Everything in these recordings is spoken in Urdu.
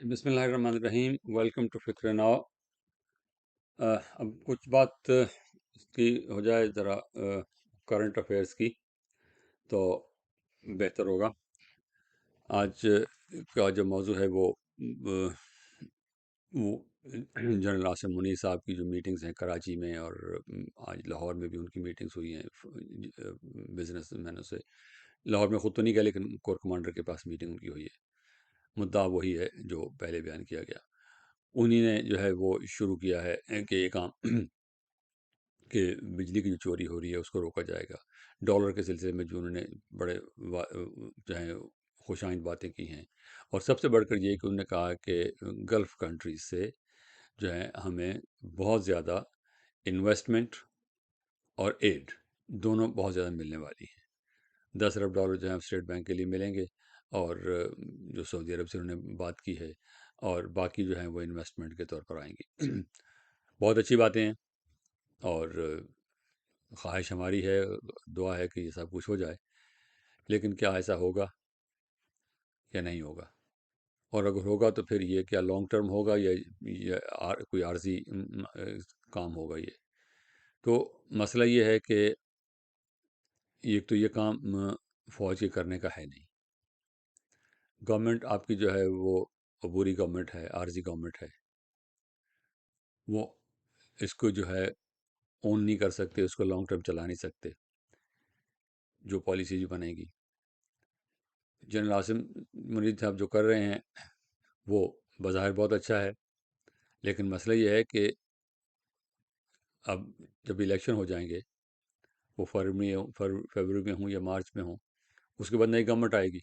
بسم اللہ الرحمن الرحیم، ویلکم ٹو فکر ناؤ۔ اب کچھ بات اس کی ہو جائے ذرا کرنٹ افیئرس کی تو بہتر ہوگا۔ آج کا جو موضوع ہے وہ جنرل عاصم منیر صاحب کی جو میٹنگز ہیں کراچی میں، اور آج لاہور میں بھی ان کی میٹنگز ہوئی ہیں بزنس مینوں سے۔ لاہور میں خود تو نہیں گیا، لیکن کور کمانڈر کے پاس میٹنگ ان کی ہوئی ہے۔ مدعا وہی ہے جو پہلے بیان کیا گیا۔ انہی نے جو ہے وہ شروع کیا ہے کہ یہ کام کہ بجلی کی جو چوری ہو رہی ہے اس کو روکا جائے گا۔ ڈالر کے سلسلے میں جو انہوں نے بڑے جو ہیں خوش آئند باتیں کی ہیں، اور سب سے بڑھ کر یہ کہ انہوں نے کہا کہ گلف کنٹریز سے جو ہے ہمیں بہت زیادہ انویسٹمنٹ اور ایڈ دونوں بہت زیادہ ملنے والی ہیں۔ $10 ارب جو ہیں اسٹیٹ بینک کے لیے ملیں گے، اور جو سعودی عرب سے انہوں نے بات کی ہے، اور باقی جو ہیں وہ انویسٹمنٹ کے طور پر آئیں گی۔ بہت اچھی باتیں ہیں، اور خواہش ہماری ہے، دعا ہے کہ یہ سب کچھ ہو جائے، لیکن کیا ایسا ہوگا یا نہیں ہوگا؟ اور اگر ہوگا تو پھر یہ کیا لانگ ٹرم ہوگا یا کوئی عارضی کام ہوگا؟ یہ تو مسئلہ یہ ہے کہ ایک تو یہ کام فوج کے کرنے کا ہے نہیں۔ گورنمنٹ آپ کی جو ہے وہ عبوری گورنمنٹ ہے، عارضی گورنمنٹ ہے، وہ اس کو جو ہے اون نہیں کر سکتے، اس کو لانگ ٹرم چلا نہیں سکتے۔ جو پالیسی جو بنے گی، جنرل عاصم منیر صاحب جو کر رہے ہیں وہ بظاہر بہت اچھا ہے، لیکن مسئلہ یہ ہے کہ اب جب الیکشن ہو جائیں گے، وہ فروری میں ہوں یا مارچ میں ہوں، اس کے بعد نئی گورنمنٹ آئے گی۔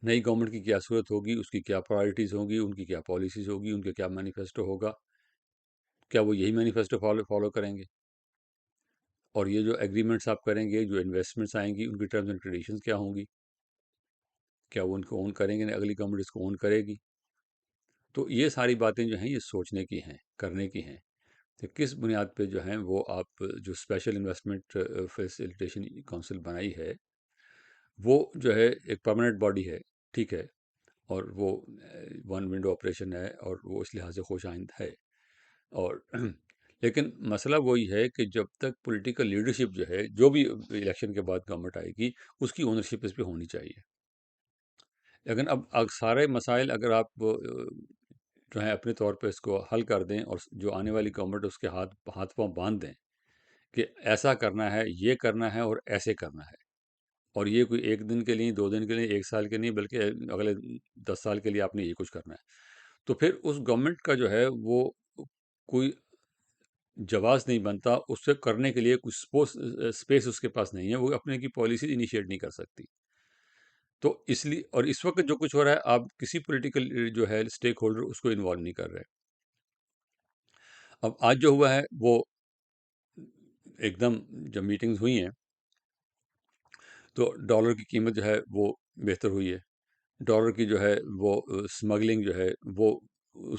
نئی گورنمنٹ کی کیا صورت ہوگی، اس کی کیا پرائرٹیز ہوں گی، ان کی کیا پالیسیز ہوگی، ان کا کیا مینیفیسٹو ہوگا، کیا وہ یہی مینیفیسٹو فالو کریں گے؟ اور یہ جو ایگریمنٹس آپ کریں گے، جو انویسٹمنٹس آئیں گی، ان کی ٹرمز اینڈ کنڈیشنز کیا ہوں گی؟ کیا وہ ان کو اون کریں گے؟ اگلی گورنمنٹ اس کو اون کرے گی؟ تو یہ ساری باتیں جو ہیں یہ سوچنے کی ہیں، کرنے کی ہیں کہ کس بنیاد پہ جو ہیں وہ آپ جو اسپیشل انویسٹمنٹ فیسیلیٹیشن کونسل بنائی ہے، وہ جو ہے ایک پرماننٹ باڈی ہے، ٹھیک ہے، اور وہ ون ونڈو آپریشن ہے، اور وہ اس لحاظ سے خوش آئند ہے، اور لیکن مسئلہ وہی ہے کہ جب تک پولیٹیکل لیڈرشپ جو ہے، جو بھی الیکشن کے بعد گورنمنٹ آئے گی، اس کی اونرشپ اس پہ ہونی چاہیے۔ لیکن اب سارے مسائل اگر آپ جو ہے اپنے طور پہ اس کو حل کر دیں، اور جو آنے والی گورنمنٹ اس کے ہاتھ پاؤں باندھ دیں کہ ایسا کرنا ہے، یہ کرنا ہے، اور ایسے کرنا ہے، اور یہ کوئی ایک دن کے لیے، 2 دن کے لیے، 1 سال کے نہیں، بلکہ اگلے 10 سال کے لیے آپ نے یہ کچھ کرنا ہے، تو پھر اس گورنمنٹ کا جو ہے وہ کوئی جواز نہیں بنتا، اس سے کرنے کے لیے کچھ اسپیس اس کے پاس نہیں ہے، وہ اپنے کی پالیسی انیشیٹ نہیں کر سکتی۔ تو اس لیے، اور اس وقت جو کچھ ہو رہا ہے، آپ کسی پولیٹیکل جو ہے اسٹیک ہولڈر اس کو انوالو نہیں کر رہے۔ اب آج جو ہوا ہے وہ ایک دم جب میٹنگز ہوئی ہیں تو ڈالر کی قیمت جو ہے وہ بہتر ہوئی ہے۔ ڈالر کی جو ہے وہ اسمگلنگ جو ہے وہ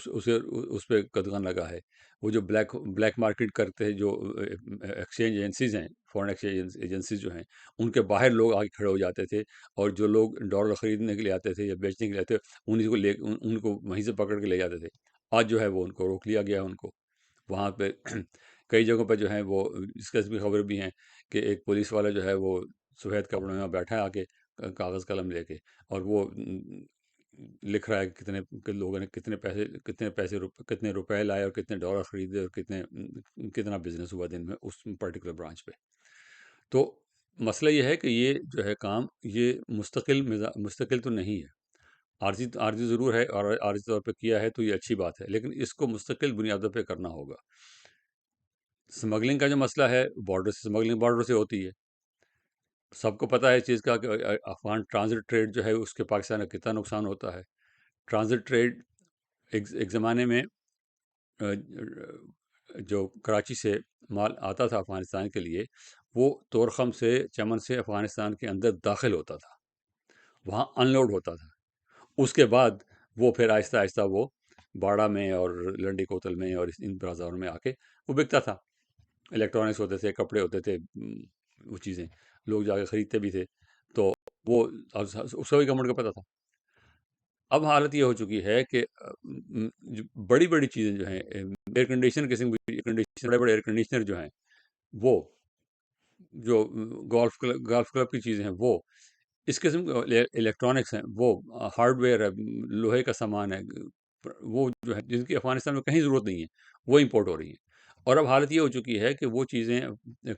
اس پہ قدغن لگا ہے۔ وہ جو بلیک مارکیٹ کرتے ہیں، جو ایکسچینج ایجنسیز ہیں، فورن ایکسچینج ایجنسیز جو ہیں، ان کے باہر لوگ آگے کھڑے ہو جاتے تھے، اور جو لوگ ڈالر خریدنے کے لیے آتے تھے یا بیچنے کے لیے آتے تھے، ان کو وہیں سے پکڑ کے لے جاتے تھے۔ آج جو ہے وہ ان کو روک لیا گیا ہے۔ ان کو وہاں پہ کئی جگہوں پہ جو ہیں وہ اس قسم کی خبر بھی ہیں کہ ایک پولیس والا جو ہے وہ سفید کپڑوں میں بیٹھا ہے، آ کے کاغذ قلم لے کے، اور وہ لکھ رہا ہے کہ لوگوں نے کتنے روپے لائے، اور کتنے ڈالر خریدے، اور کتنا بزنس ہوا دن میں اس پرٹیکولر برانچ پہ۔ تو مسئلہ یہ ہے کہ یہ جو ہے کام، یہ مستقل تو نہیں ہے، عارضی ضرور ہے، اور عارضی طور پہ کیا ہے تو یہ اچھی بات ہے، لیکن اس کو مستقل بنیادوں پہ کرنا ہوگا۔ سمگلنگ کا جو مسئلہ ہے، سمگلنگ بارڈر سے ہوتی ہے، سب کو پتہ ہے اس چیز کا کہ افغان ٹرانزٹ ٹریڈ جو ہے اس کے پاکستان کا کتنا نقصان ہوتا ہے۔ ٹرانزٹ ٹریڈ ایک زمانے میں جو کراچی سے مال آتا تھا افغانستان کے لیے، وہ طورخم سے، چمن سے افغانستان کے اندر داخل ہوتا تھا، وہاں ان لوڈ ہوتا تھا، اس کے بعد وہ پھر آہستہ آہستہ وہ باڑہ میں اور لنڈی کوتل میں اور ان بازاروں میں آ کے وہ بکتا تھا۔ الیکٹرانکس ہوتے تھے، کپڑے ہوتے تھے، وہ چیزیں لوگ جا کے خریدتے بھی تھے، تو وہ اس کا بھی گورنمنٹ کو پتہ تھا۔ اب حالت یہ ہو چکی ہے کہ بڑی بڑی چیزیں جو ہیں، ایئر کنڈیشنر قسم ایئر کنڈیشنر، بڑے بڑے ایئر کنڈیشنر جو ہیں، وہ جو گولف کلب کی چیزیں ہیں، وہ اس قسم کے الیکٹرانکس ہیں، وہ ہارڈ ویئر ہے، لوہے کا سامان ہے، وہ جو ہے جن کی افغانستان میں کہیں ضرورت نہیں ہے، وہ امپورٹ ہو رہی ہیں۔ اور اب حالت یہ ہو چکی ہے کہ وہ چیزیں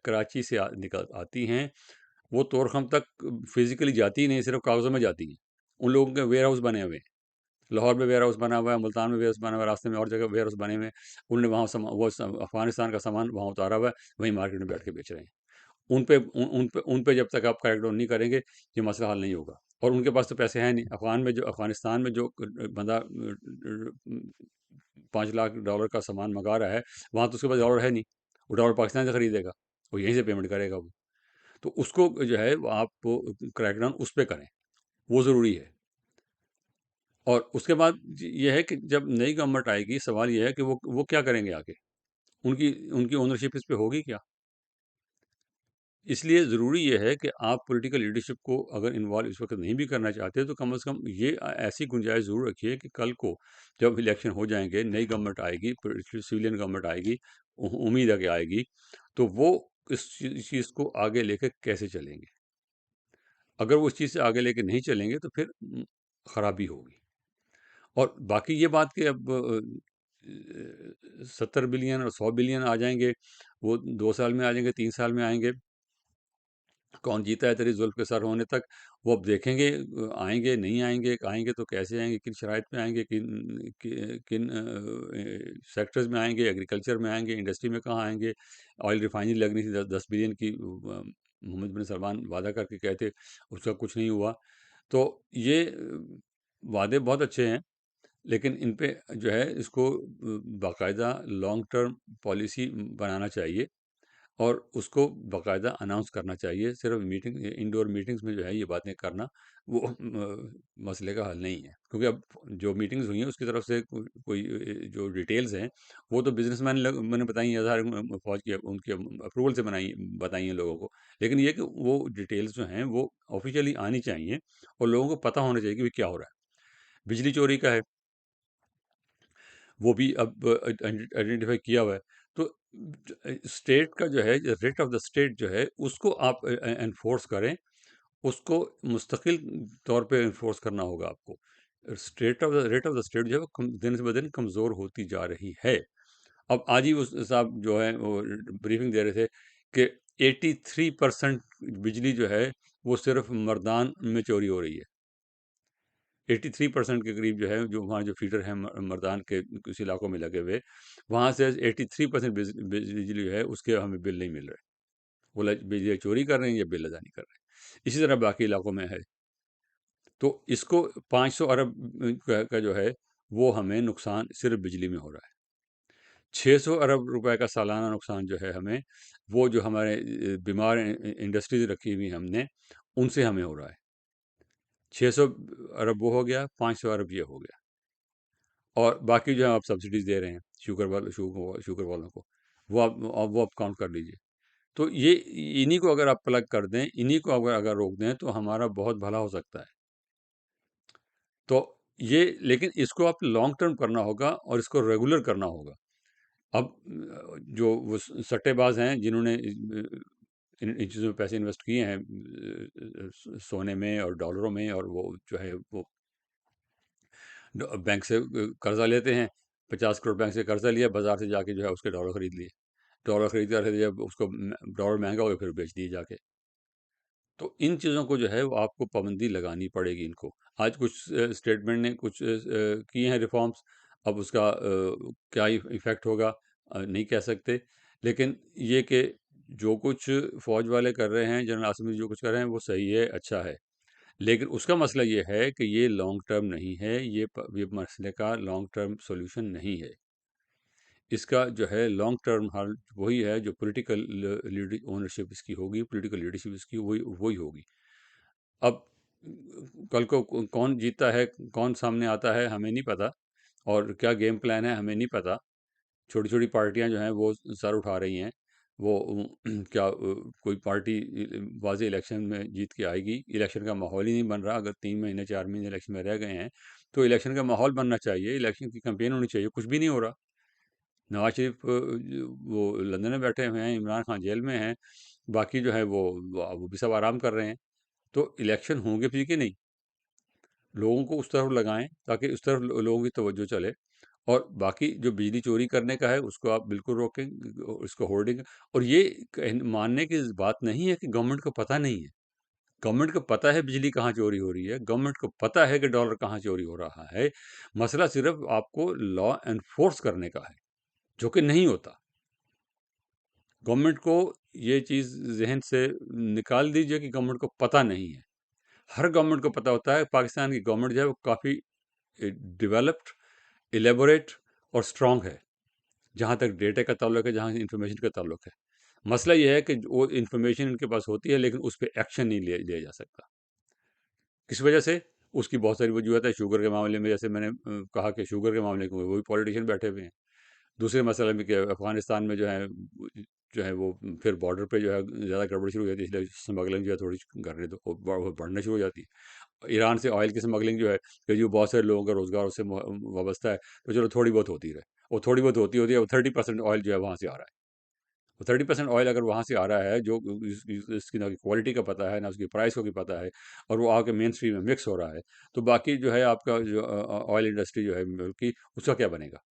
کراچی سے نکل آتی ہیں، وہ طورخم تک فزیکلی جاتی ہی نہیں، صرف کاغذوں میں جاتی ہیں۔ ان لوگوں کے ویئر ہاؤس بنے ہوئے ہیں، لاہور میں ویئر ہاؤس بنا ہوا ہے، ملتان میں ویئر ہاؤس بنا ہوا ہے، راستے میں اور جگہ ویئر ہاؤس بنے ہوئے ہیں۔ انہوں نے وہاں افغانستان کا سامان وہاں اتارا ہوا ہے، وہیں مارکیٹ میں بیٹھ کے بیچ رہے ہیں۔ ان پہ جب تک آپ کریک ڈاؤن نہیں کریں گے، یہ مسئلہ حل نہیں ہوگا۔ اور ان کے پاس تو پیسے ہیں نہیں۔ افغانستان میں جو بندہ $5 لاکھ کا سامان منگا رہا ہے، وہاں تو اس کے پاس ڈالر ہے نہیں، وہ ڈالر پاکستان سے خریدے گا، وہ یہیں سے پیمنٹ کرے گا وہ۔ تو اس کو جو ہے وہ آپ کریک ڈاؤن اس پہ کریں، وہ ضروری ہے۔ اور اس کے بعد یہ ہے کہ جب نئی گورنمنٹ آئے گی، سوال یہ ہے کہ وہ کیا کریں گے آگے، ان کی اونرشپ اس پہ ہوگی کیا؟ اس لیے ضروری یہ ہے کہ آپ پولیٹیکل لیڈرشپ کو اگر انوالو اس وقت نہیں بھی کرنا چاہتے تو کم از کم یہ ایسی گنجائش ضرور رکھیے کہ کل کو جب الیکشن ہو جائیں گے، نئی گورنمنٹ آئے گی، سویلین گورنمنٹ آئے گی، امید ہے کہ آئے گی، تو وہ اس چیز کو آگے لے کے کیسے چلیں گے۔ اگر وہ اس چیز سے آگے لے کے نہیں چلیں گے تو پھر خرابی ہوگی۔ اور باقی یہ بات کہ اب 70 بلین اور 100 بلین آ جائیں گے، وہ 2 سال میں آ جائیں گے، 3 سال میں آئیں گے، کون جیتا ہے تیری زلف کے سر ہونے تک، وہ اب دیکھیں گے، آئیں گے نہیں آئیں گے تو کیسے آئیں گے، کن شرائط پہ آئیں گے، کن سیکٹرز میں آئیں گے، ایگریکلچر میں آئیں گے، انڈسٹری میں کہاں آئیں گے۔ آئل ریفائنری لگنی تھی 10 بلین کی، محمد بن سلمان وعدہ کر کے کہتے، اس کا کچھ نہیں ہوا۔ تو یہ وعدے بہت اچھے ہیں، لیکن ان پہ جو ہے اس کو باقاعدہ لانگ ٹرم پالیسی بنانا چاہیے، اور اس کو باقاعدہ اناؤنس کرنا چاہیے۔ صرف انڈور میٹنگز میں جو ہے یہ باتیں کرنا وہ مسئلے کا حل نہیں ہے، کیونکہ اب جو میٹنگز ہوئی ہیں اس کی طرف سے کوئی جو ڈیٹیلز ہیں وہ تو بزنس مین میں نے بتائی ہیں، اظہار فوج کی ان کے اپروول سے بتائی ہیں لوگوں کو، لیکن یہ کہ وہ ڈیٹیلز جو ہیں وہ آفیشیلی آنی چاہیے اور لوگوں کو پتہ ہونا چاہیے کہ وہ کیا ہو رہا ہے۔ بجلی چوری کا ہے، وہ بھی اب آئیڈینٹیفائی کیا ہوا ہے۔ تو اسٹیٹ کا جو ہے ریٹ آف دا اسٹیٹ جو ہے اس کو آپ انفورس کریں، اس کو مستقل طور پہ انفورس کرنا ہوگا آپ کو۔ ریٹ آف دا اسٹیٹ جو ہے وہ دن سے بدن کمزور ہوتی جا رہی ہے۔ اب آج ہی اس صاحب جو ہے وہ بریفنگ دے رہے تھے کہ 83% بجلی جو ہے وہ صرف مردان میں چوری ہو رہی ہے۔ 83% کے قریب جو ہے، جو وہاں جو فیڈر ہیں مردان کے کچھ علاقوں میں لگے ہوئے، وہاں سے 83% بجلی جو ہے اس کے ہمیں بل نہیں مل رہے، وہ بجلی چوری کر رہے ہیں یا بل ادا نہیں کر رہے ہیں۔ اسی طرح باقی علاقوں میں ہے۔ تو اس کو 500 ارب کا جو ہے وہ ہمیں نقصان صرف بجلی میں ہو رہا ہے۔ 600 ارب روپے کا سالانہ نقصان جو ہے ہمیں، وہ جو ہمارے بیمار انڈسٹریز رکھی ہوئی ہم نے، ان سے ہمیں ہو رہا ہے۔ 600 ارب وہ ہو گیا، 500 ارب یہ ہو گیا، اور باقی جو ہے آپ سبسڈیز دے رہے ہیں شوگر والوں کو، وہ آپ کاؤنٹ کر لیجئے۔ تو یہ انہی کو اگر آپ پلگ کر دیں، انہی کو اگر روک دیں تو ہمارا بہت بھلا ہو سکتا ہے۔ تو یہ لیکن اس کو آپ لانگ ٹرم کرنا ہوگا اور اس کو ریگولر کرنا ہوگا۔ اب جو وہ سٹے باز ہیں جنہوں نے ان چیزوں میں پیسے انویسٹ کیے ہیں، سونے میں اور ڈالروں میں، اور وہ جو ہے وہ بینک سے قرضہ لیتے ہیں، 50 کروڑ بینک سے قرضہ لیا، بازار سے جا کے جو ہے اس کے ڈالر خرید لیے، ڈالر خرید کر جب اس کو ڈالر مہنگا ہو گیا پھر بیچ دیے جا کے۔ تو ان چیزوں کو جو ہے وہ آپ کو پابندی لگانی پڑے گی۔ ان کو آج کچھ اسٹیٹمنٹ نے کچھ کیے ہیں ریفارمز، اب اس کا کیا ایفیکٹ ہوگا نہیں کہہ سکتے، لیکن یہ کہ جو کچھ فوج والے کر رہے ہیں، جنرل عاصم جو کچھ کر رہے ہیں وہ صحیح ہے، اچھا ہے، لیکن اس کا مسئلہ یہ ہے کہ یہ لانگ ٹرم نہیں ہے، یہ مسئلے کا لانگ ٹرم سولوشن نہیں ہے۔ اس کا جو ہے لانگ ٹرم حل وہی ہے جو پولیٹیکل اونرشپ اس کی ہوگی، پولیٹیکل لیڈرشپ اس کی وہی ہوگی۔ اب کل کو کون جیتتا ہے، کون سامنے آتا ہے، ہمیں نہیں پتہ، اور کیا گیم پلان ہے ہمیں نہیں پتہ۔ چھوٹی چھوٹی پارٹیاں جو ہیں وہ سر اٹھا رہی ہیں، وہ کیا کوئی پارٹی واضح الیکشن میں جیت کے آئے گی؟ الیکشن کا ماحول ہی نہیں بن رہا. اگر 3 مہینے 4 مہینے الیکشن میں رہ گئے ہیں تو الیکشن کا ماحول بننا چاہیے، الیکشن کی کمپین ہونی چاہیے. کچھ بھی نہیں ہو رہا. نواز شریف وہ لندن میں بیٹھے ہوئے ہیں، عمران خان جیل میں ہیں، باقی جو ہے وہ بھی سب آرام کر رہے ہیں. تو الیکشن ہوں گے بھی کہ نہیں؟ لوگوں کو اس طرف لگائیں تاکہ اس طرف لوگوں کی توجہ چلے. اور باقی جو بجلی چوری کرنے کا ہے اس کو آپ بالکل روکیں، اس کو ہولڈنگ. اور یہ ماننے کی بات نہیں ہے کہ گورنمنٹ کو پتہ نہیں ہے. گورنمنٹ کو پتہ ہے بجلی کہاں چوری ہو رہی ہے، گورنمنٹ کو پتہ ہے کہ ڈالر کہاں چوری ہو رہا ہے. مسئلہ صرف آپ کو لا انفورس کرنے کا ہے، جو کہ نہیں ہوتا. گورنمنٹ کو یہ چیز ذہن سے نکال دیجئے کہ گورنمنٹ کو پتہ نہیں ہے. ہر گورنمنٹ کو پتہ ہوتا ہے. پاکستان کی گورنمنٹ جو ہے وہ کافی ڈیولپڈ، ایلیبوریٹ اور اسٹرانگ ہے جہاں تک ڈیٹا کا تعلق ہے، جہاں انفارمیشن کا تعلق ہے. مسئلہ یہ ہے کہ وہ انفارمیشن ان کے پاس ہوتی ہے لیکن اس پہ ایکشن نہیں لیا جا سکتا. کس وجہ سے؟ اس کی بہت ساری وجوہات ہے. شوگر کے معاملے میں جیسے میں نے کہا کہ شوگر کے معاملے میں وہی پولیٹیشین بیٹھے ہوئے ہیں. دوسرے مسئلے میں کہ افغانستان میں جو ہے وہ پھر بارڈر پہ جو ہے زیادہ گڑبڑ شروع ہو جاتی ہے، اس لیے اسمگلنگ جو ہے تھوڑی کرنے دو، وہ بڑھنا شروع ہو جاتی ہے. ایران سے آئل کی اسمگلنگ جو ہے کہ جو بہت سارے لوگوں کا روزگار اس سے وابستہ ہے، تو چلو تھوڑی بہت ہوتی رہے. وہ تھوڑی بہت ہوتی ہے، وہ 30% آئل جو ہے وہاں سے آ رہا ہے. وہ 30% آئل اگر وہاں سے آ رہا ہے جو اس کی نہ کوالٹی کا پتہ ہے نہ اس کی پرائس کو بھی پتہ ہے، اور وہ آ کے مین اسٹریم میں مکس ہو رہا ہے، تو باقی جو ہے آپ کا جو آئل انڈسٹری جو ہے ملک کی، اس کا کیا بنے گا؟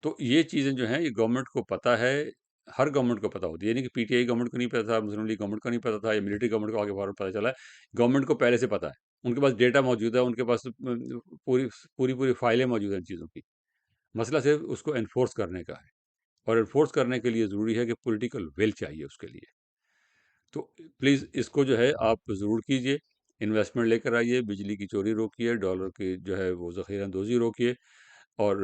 تو یہ چیزیں جو ہیں یہ گورنمنٹ کو پتہ ہے. ہر گورنمنٹ کو پتہ ہوتی ہے. یعنی کہ پی ٹی آئی گورنمنٹ کو نہیں پتہ تھا، مسلم لیگ گورنمنٹ کو نہیں پتہ تھا، یا ملٹری گورنمنٹ کو آگے فوراً پتہ چلا ہے. گورنمنٹ کو پہلے سے پتہ ہے. ان کے پاس ڈیٹا موجود ہے، ان کے پاس پوری پوری پوری فائلیں موجود ہیں ان چیزوں کی. مسئلہ صرف اس کو انفورس کرنے کا ہے. اور انفورس کرنے کے لیے ضروری ہے کہ پولیٹیکل ول چاہیے اس کے لیے. تو پلیز اس کو جو ہے آپ ضرور کیجئے. انویسٹمنٹ لے کر آئیے، بجلی کی چوری روکیے، ڈالر کی جو ہے وہ ذخیرہ اندوزی روکیے، اور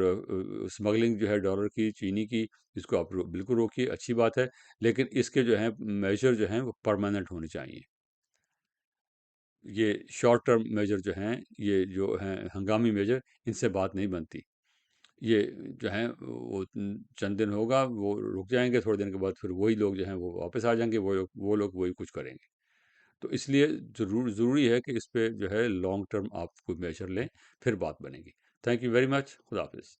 اسمگلنگ جو ہے ڈالر کی، چینی کی، اس کو آپ بالکل روکیے. اچھی بات ہے، لیکن اس کے جو ہیں میجر جو ہیں وہ پرماننٹ ہونے چاہیے. یہ شارٹ ٹرم میجر جو ہیں، یہ جو ہیں ہنگامی میجر، ان سے بات نہیں بنتی. یہ جو ہیں وہ چند دن ہوگا، وہ رک جائیں گے، تھوڑے دن کے بعد پھر وہی لوگ جو ہیں وہ واپس آ جائیں گے، وہ لوگ وہی کچھ کریں گے. تو اس لیے ضروری ہے کہ اس پہ جو ہے لانگ ٹرم آپ کوئی میجر لیں، پھر بات بنے گی. Thank you very much. خدا حافظ.